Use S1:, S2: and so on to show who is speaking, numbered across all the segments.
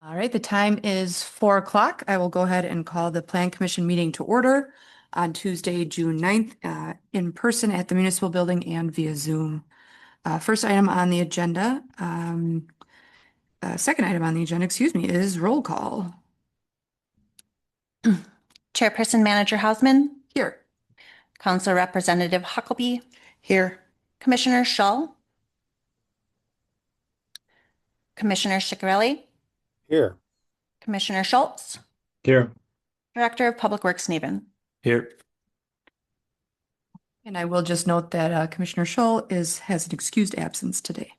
S1: All right, the time is 4 o'clock. I will go ahead and call the Plan Commission meeting to order on Tuesday, June 9th, in person at the municipal building and via Zoom. First item on the agenda, second item on the agenda, excuse me, is roll call.
S2: Chairperson Manager Hausman,
S1: Here.
S2: Council Representative Huckabee,
S3: Here.
S2: Commissioner Shull, Commissioner Schicarelli,
S4: Here.
S2: Commissioner Schultz,
S4: Here.
S2: Director of Public Works Neben.
S4: Here.
S1: And I will just note that Commissioner Schull has an excused absence today.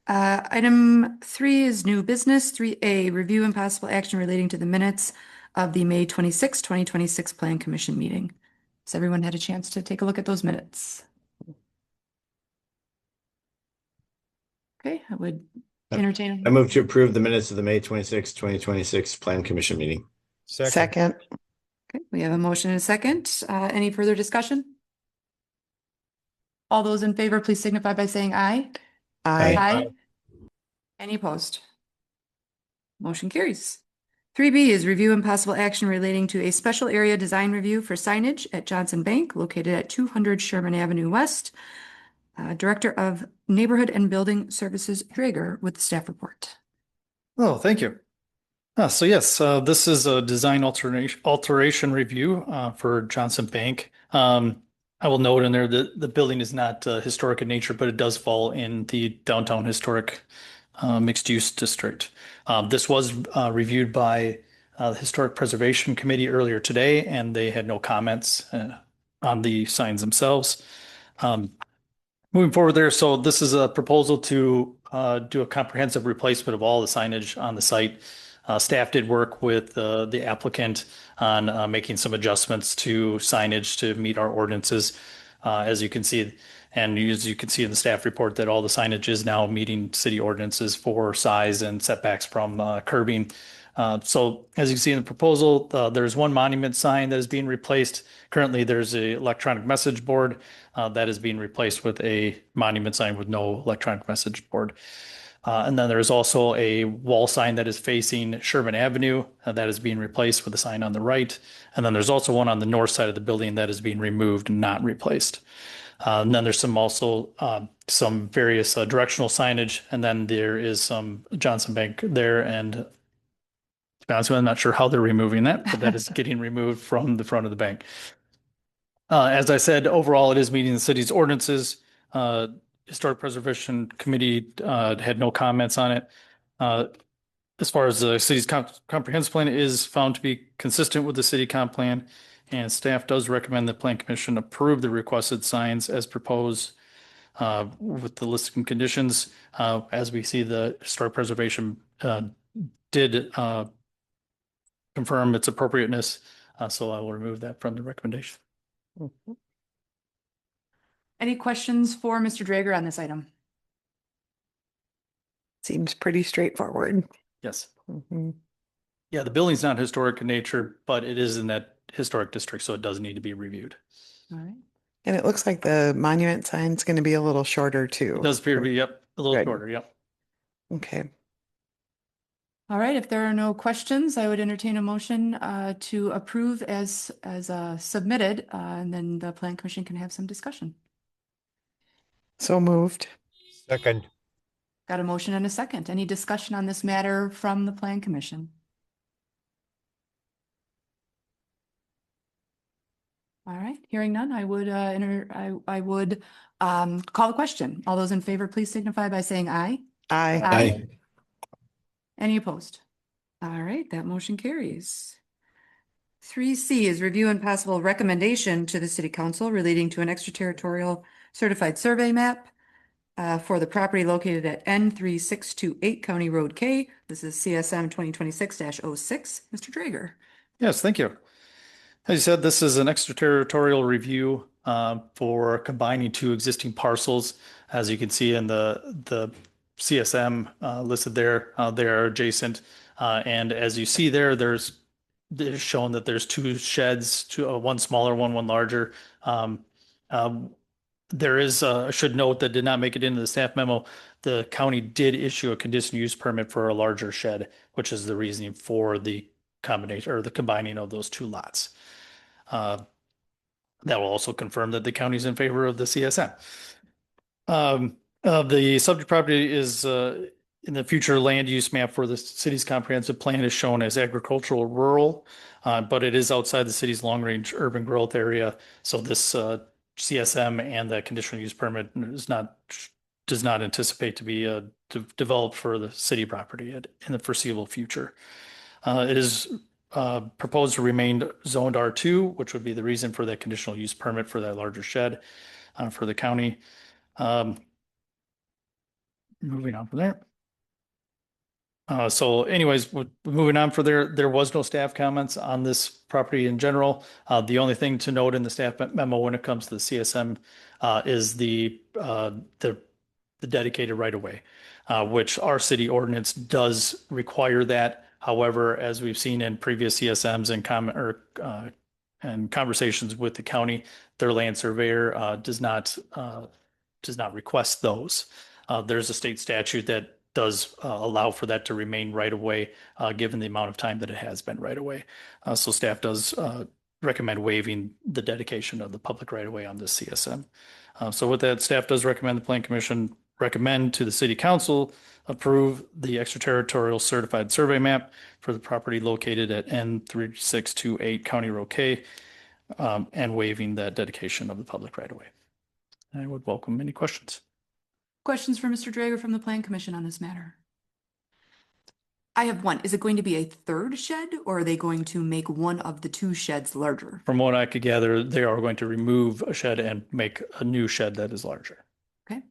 S1: Item 3 is new business. 3A, review and possible action relating to the minutes of the May 26, 2026 Plan Commission meeting. Has everyone had a chance to take a look at those minutes? Okay, I would entertain.
S4: I move to approve the minutes of the May 26, 2026 Plan Commission meeting.
S3: Second.
S1: Okay, we have a motion and a second. Any further discussion? All those in favor, please signify by saying aye.
S3: Aye.
S1: Aye. Any opposed? Motion carries. 3B is review and possible action relating to a special area design review for signage at Johnson Bank located at 200 Sherman Avenue West. Director of Neighborhood and Building Services, Draeger, with the staff report.
S5: Oh, thank you. So yes, this is a design alteration review for Johnson Bank. I will note in there that the building is not historic in nature, but it does fall in the downtown historic mixed-use district. This was reviewed by the Historic Preservation Committee earlier today, and they had no comments on the signs themselves. Moving forward there, so this is a proposal to do a comprehensive replacement of all the signage on the site. Staff did work with the applicant on making some adjustments to signage to meet our ordinances. As you can see, and as you can see in the staff report, that all the signage is now meeting city ordinances for size and setbacks from curbing. So as you can see in the proposal, there's one monument sign that is being replaced. Currently, there's an electronic message board that is being replaced with a monument sign with no electronic message board. And then there's also a wall sign that is facing Sherman Avenue that is being replaced with a sign on the right. And then there's also one on the north side of the building that is being removed and not replaced. And then there's some various directional signage, and then there is some Johnson Bank there. And to be honest with you, I'm not sure how they're removing that, but that is getting removed from the front of the bank. As I said, overall, it is meeting the city's ordinances. Historic Preservation Committee had no comments on it. As far as the city's comprehensive plan, it is found to be consistent with the city comp plan, and staff does recommend the Plan Commission approve the requested signs as proposed with the listing conditions. As we see, the Historic Preservation did confirm its appropriateness, so I will remove that from the recommendation.
S1: Any questions for Mr. Draeger on this item?
S3: Seems pretty straightforward.
S5: Yes.
S3: Mhm.
S5: Yeah, the building's not historic in nature, but it is in that historic district, so it does need to be reviewed.
S1: All right.
S3: And it looks like the monument sign's going to be a little shorter
S5: It
S3: too.
S5: does appear to be, yep, a little
S3: Good.
S5: shorter, yep.
S3: Okay.
S1: All right, if there are no questions, I would entertain a motion to approve as submitted, and then the Plan Commission can have some discussion.
S3: So moved.
S4: Second.
S1: Got a motion and a second. Any discussion on this matter from the Plan Commission? All right, hearing none, I would call the question. All those in favor, please signify by saying aye.
S3: Aye.
S1: Aye. Any opposed? All right, that motion carries. 3C is review and possible recommendation to the City Council relating to an extraterritorial certified survey map for the property located at N3628 County Road K. This is CSM 2026-06. Mr. Draeger.
S5: Yes, thank you. As you said, this is an extraterritorial review for combining two existing parcels. As you can see in the CSM listed there, they are adjacent. And as you see there, there's shown that there's two sheds, one smaller, one larger. there is, I should note that did not make it into the staff memo. The county did issue a conditional use permit for a larger shed, which is the reasoning for the combination or the combining of those two lots. That will also confirm that the county is in favor of the CSM. The subject property is in the future land use map for the city's comprehensive plan is shown as agricultural rural, but it is outside the city's long range urban growth area. So this CSM and the conditional use permit does not anticipate to be developed for the city property in the foreseeable future. It is proposed to remain zoned R2, which would be the reason for that conditional use permit for that larger shed for the county. Moving on from there. So anyways, moving on for there was no staff comments on this property in general. The only thing to note in the staff memo when it comes to the CSM is the dedicated right of way, which our city ordinance does require that. However, as we've seen in previous CSMs and conversations with the county, their land surveyor does not request those. There's a state statute that does allow for that to remain right away, given the amount of time that it has been right away. So staff does recommend waiving the dedication of the public right away on this CSM. So with that, staff does recommend the Plan Commission recommend to the City Council approve the extraterritorial certified survey map for the property located at N3628 County Road K, and waiving that dedication of the public right away. I would welcome any questions.
S1: Questions for Mr. Drager from the Plan Commission on this matter? I have one. Is it going to be a third shed, or are they going to make one of the two sheds larger?
S5: From what I could gather, they are going to remove a shed and make a new shed that is larger.
S1: Okay.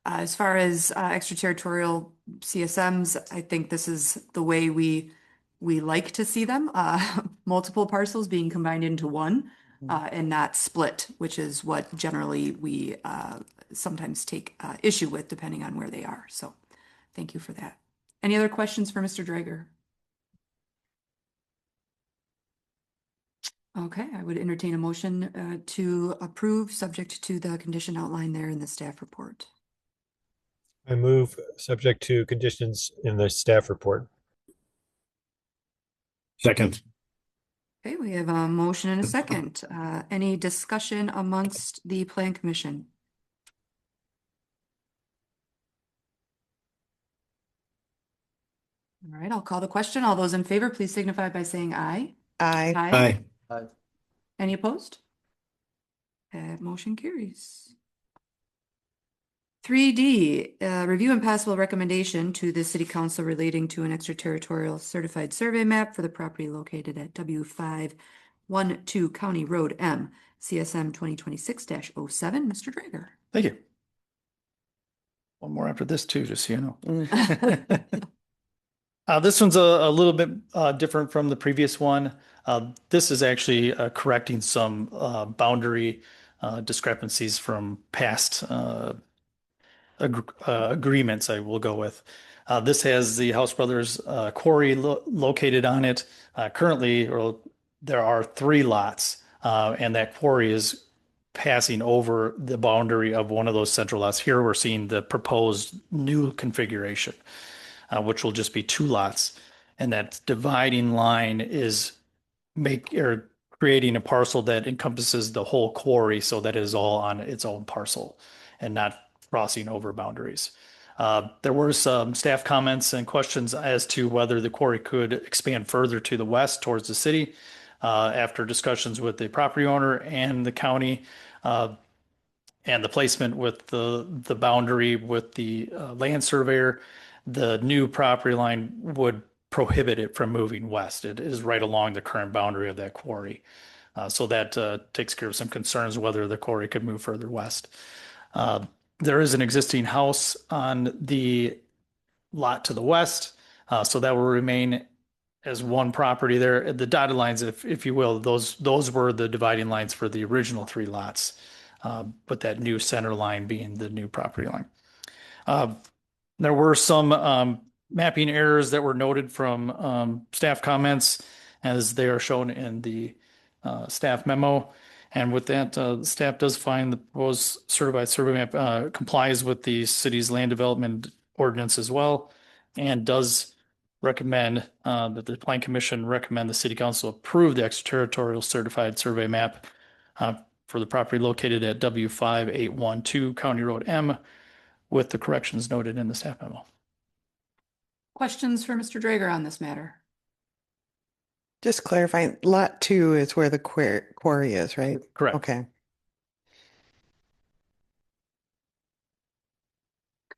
S1: As far as extraterritorial CSMs, I think this is the way we like to see them. Multiple parcels being combined into one and not split, which is what generally we sometimes take issue with depending on where they are. So thank you for that. Any other questions for Mr. Drager? Okay, I would entertain a motion to approve subject to the condition outlined there in the staff report.
S6: I move subject to conditions in the staff report.
S4: Second.
S1: Okay, we have a motion and a second. Any discussion amongst the Plan Commission? All right, I'll call the question. All those in favor, please signify by saying aye.
S3: Aye.
S4: Aye.
S1: Any opposed? That motion carries. 3D, review and possible recommendation to the City Council relating to an extraterritorial certified survey map for the property located at W512 County Road M, CSM 2026-07. Mr. Drager.
S5: Thank you. One more after this too, just so you know. This one's a little bit different from the previous one. This is actually correcting some boundary discrepancies from past agreements, I will go with. This has the House Brothers quarry located on it. Currently, there are 3 lots, and that quarry is passing over the boundary of one of those central lots. Here we're seeing the proposed new configuration, which will just be 2 lots. And that dividing line is creating a parcel that encompasses the whole quarry so that it is all on its own parcel and not crossing over boundaries. There were some staff comments and questions as to whether the quarry could expand further to the west towards the city. After discussions with the property owner and the county, and the placement with the boundary with the land surveyor, the new property line would prohibit it from moving west. It is right along the current boundary of that quarry. So that takes care of some concerns whether the quarry could move further west. There is an existing house on the lot to the west, so that will remain as one property there. The dotted lines, if you will, those were the dividing lines for the original 3 lots, with that new center line being the new property line. There were some mapping errors that were noted from staff comments as they are shown in the staff memo. And with that, the staff does find the proposed certified survey map complies with the city's land development ordinance as well, and does recommend that the Plan Commission recommend the City Council approve the extraterritorial certified survey map for the property located at W5812 County Road M, with the corrections noted in the staff memo.
S1: Questions for Mr. Drager on this matter?
S3: Just clarifying, lot 2 is where the quarry is, right?
S5: Correct.
S3: Okay.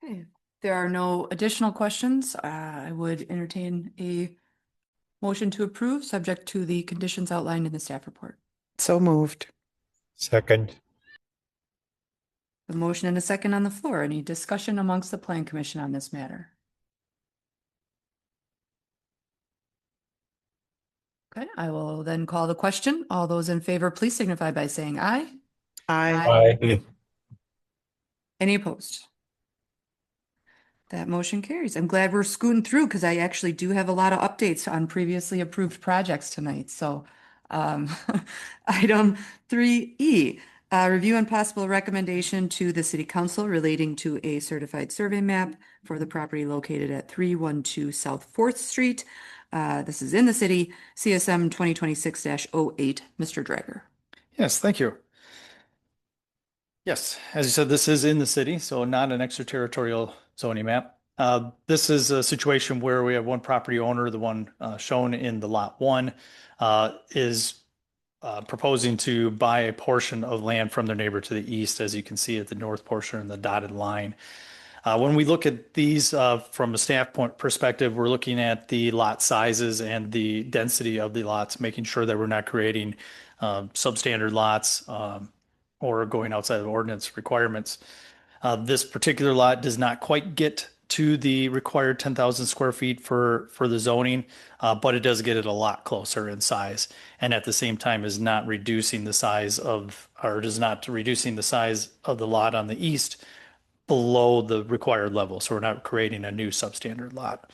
S1: Okay, there are no additional questions. I would entertain a motion to approve, subject to the conditions outlined in the staff report.
S3: So moved.
S6: Second.
S1: The motion and a second on the floor. Any discussion amongst the Plan Commission on this matter? Okay, I will then call the question. All those in favor, please signify by saying aye.
S3: Aye.
S6: Aye.
S1: Any opposed? That motion carries. I'm glad we're scooting through because I actually do have a lot of updates on previously approved projects tonight. So item 3E, review and possible recommendation to the City Council relating to a certified survey map for the property located at 312 South 4th Street. This is in the city, CSM 2026-08. Mr. Drager.
S5: Yes, thank you. Yes, as you said, this is in the city, so not an extraterritorial zoning map. This is a situation where we have one property owner, the one shown in the lot 1, is proposing to buy a portion of land from their neighbor to the east, as you can see at the north portion in the dotted line. When we look at these from a staff point perspective, we're looking at the lot sizes and the density of the lots, making sure that we're not creating substandard lots or going outside of ordinance requirements. This particular lot does not quite get to the required 10,000 square feet for the zoning, but it does get it a lot closer in size, and at the same time is not reducing the size of, or is not reducing the size of the lot on the east below the required level. So we're not creating a new substandard lot.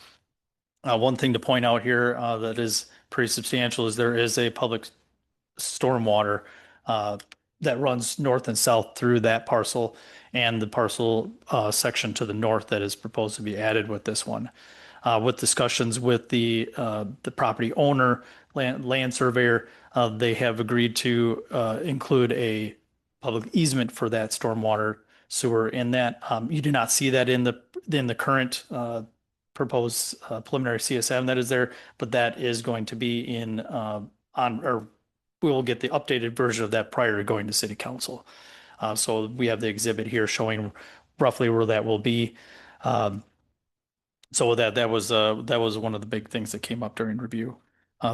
S5: One thing to point out here that is pretty substantial is there is a public stormwater that runs north and south through that parcel and the parcel section to the north that is proposed to be added with this one. With discussions with the property owner, land surveyor, they have agreed to include a public easement for that stormwater sewer in that. You do not see that in the current proposed preliminary CSM that is there, but that is going to be in or we will get the updated version of that prior to going to City Council. So we have the exhibit here showing roughly where that will be. So that was one of the big things that came up during review.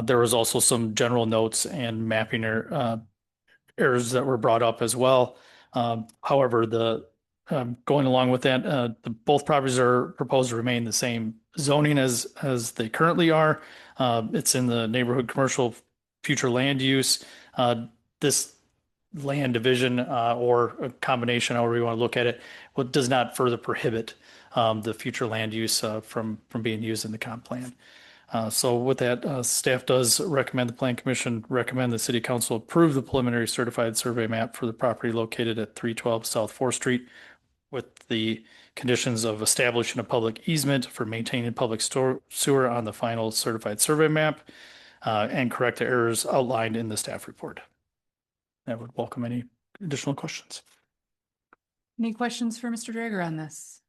S5: There was also some general notes and mapping errors that were brought up as well. However, going along with that, both properties are proposed to remain the same zoning as they currently are. It's in the neighborhood commercial future land use. This land division or a combination, however you want to look at it, does not further prohibit the future land use from being used in the comp plan. So with that, staff does recommend the Plan Commission recommend the City Council approve the preliminary certified survey map for the property located at 312 South 4th Street with the conditions of establishing a public easement for maintaining public sewer on the final certified survey map and correct the errors outlined in the staff report. I would welcome any additional questions.
S1: Any questions for Mr. Drager on this?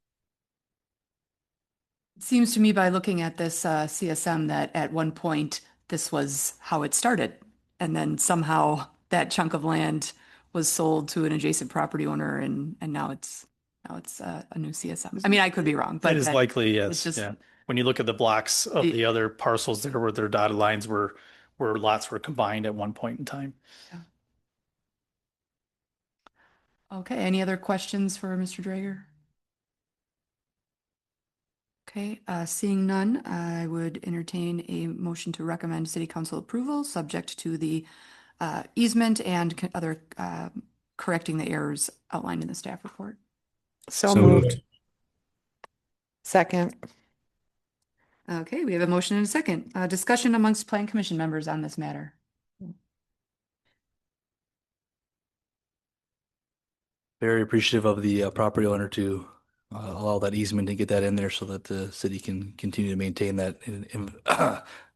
S1: It seems to me by looking at this CSM that at one point this was how it started, and then somehow that chunk of land was sold to an adjacent property owner, and now it's a new CSM. I mean, I could be wrong, but
S5: That is likely, yes.
S1: it's just-
S5: Yeah. When you look at the blocks of the other parcels there where their dotted lines were, where lots were combined at one point in time.
S1: Okay, any other questions for Mr. Drager? Okay, seeing none, I would entertain a motion to recommend City Council approval, subject to the easement and other correcting the errors outlined in the staff report.
S3: So moved. Second.
S1: Okay, we have a motion and a second. Discussion amongst Plan Commission members on this matter.
S7: very appreciative of the property owner to allow that easement and get that in there so that the city can continue to maintain that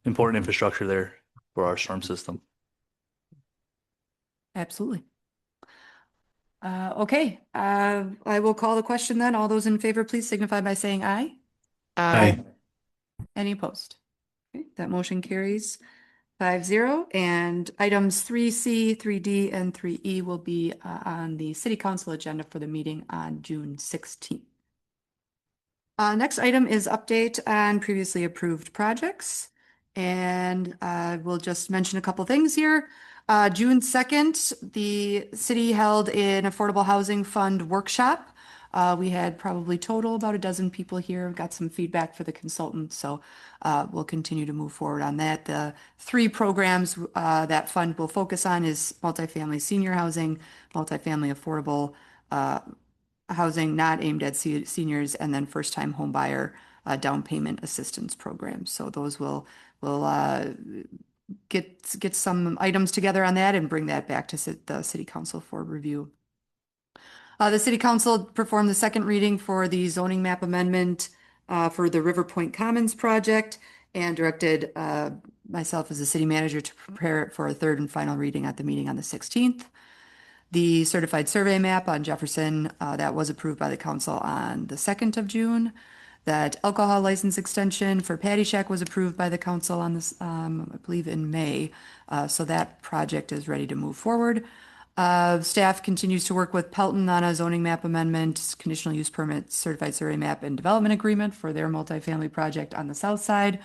S7: important infrastructure there for our storm system.
S1: Absolutely. Okay, I will call the question then. All those in favor, please signify by saying aye.
S4: Aye.
S1: Any opposed? Okay, that motion carries 5-0, and items 3C, 3D, and 3E will be on the city council agenda for the meeting on June 16th. Next item is update on previously approved projects. And we'll just mention a couple things here. June 2nd, the city held an Affordable Housing Fund workshop. We had probably total about a dozen people here, got some feedback for the consultant, so we'll continue to move forward on that. The three programs that fund will focus on is multifamily senior housing, multifamily affordable housing not aimed at seniors, and then first-time home buyer down payment assistance program. So those will get some items together on that and bring that back to the city council for review. The city council performed the second reading for the zoning map amendment for the River Point Commons project and directed myself as the city manager to prepare it for a third and final reading at the meeting on the 16th. The certified survey map on Jefferson, that was approved by the council on the 2nd of June. That alcohol license extension for Patty Shack was approved by the council on this, I believe in May. So that project is ready to move forward. Staff continues to work with Pelton on a zoning map amendment, conditional use permit, certified survey map, and development agreement for their multifamily project on the south side.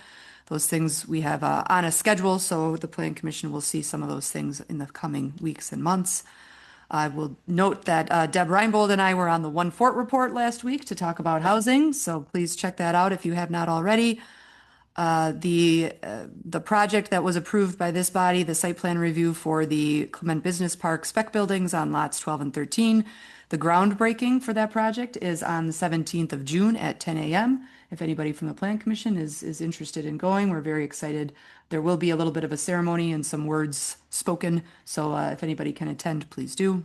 S1: Those things we have on a schedule, so the Plan Commission will see some of those things in the coming weeks and months. I will note that Deb Reinbold and I were on the One Fort report last week to talk about housing, so please check that out if you have not already. The project that was approved by this body, the site plan review for the Clement Business Park spec buildings on lots 12 and 13. The groundbreaking for that project is on the 17th of June at 10 a.m. If anybody from the Plan Commission is interested in going, we're very excited. There will be a little bit of a ceremony and some words spoken, so if anybody can attend, please do.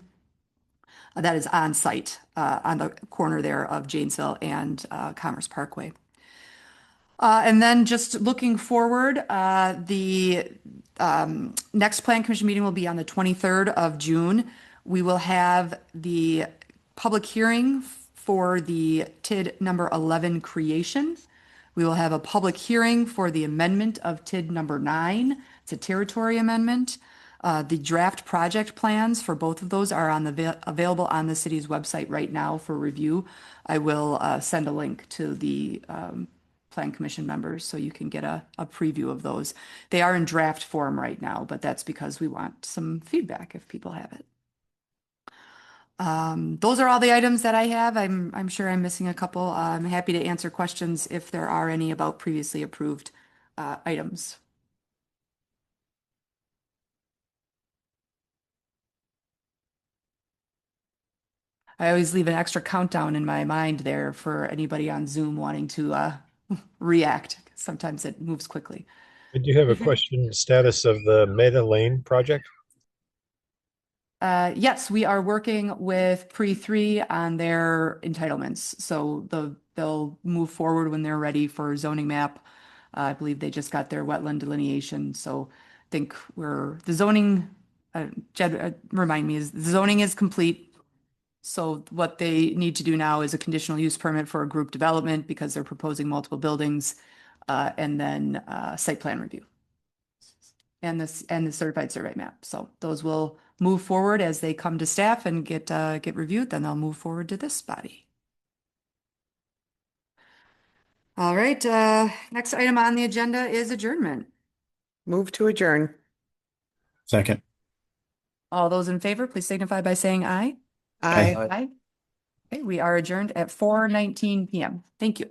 S1: That is on site on the corner there of Janesville and Commerce Parkway. And then just looking forward, the next Plan Commission meeting will be on the 23rd of June. We will have the public hearing for the TID number 11 creation. We will have a public hearing for the amendment of TID number 9. It's a territory amendment. The draft project plans for both of those are available on the city's website right now for review. I will send a link to the Plan Commission members so you can get a preview of those. They are in draft form right now, but that's because we want some feedback if people have it. Those are all the items that I have. I'm sure I'm missing a couple. I'm happy to answer questions if there are any about previously approved items. I always leave an extra countdown in my mind there for anybody on Zoom wanting to react. Sometimes it moves quickly.
S6: I do have a question, status of the Meta Lane project.
S1: Yes, we are working with Pre-3 on their entitlements. So they'll move forward when they're ready for zoning map. I believe they just got their wetland delineation. So I think the zoning, Jed, remind me, the zoning is complete. So what they need to do now is a conditional use permit for a group development because they're proposing multiple buildings, and then site plan review and the certified survey map. So those will move forward as they come to staff and get reviewed. Then they'll move forward to this body. All right. Next item on the agenda is adjournment.
S3: Move to adjourn.
S4: Second.
S1: All those in favor, please signify by saying aye.
S3: Aye.
S1: Aye. Okay, we are adjourned at 4:19 p.m. Thank you.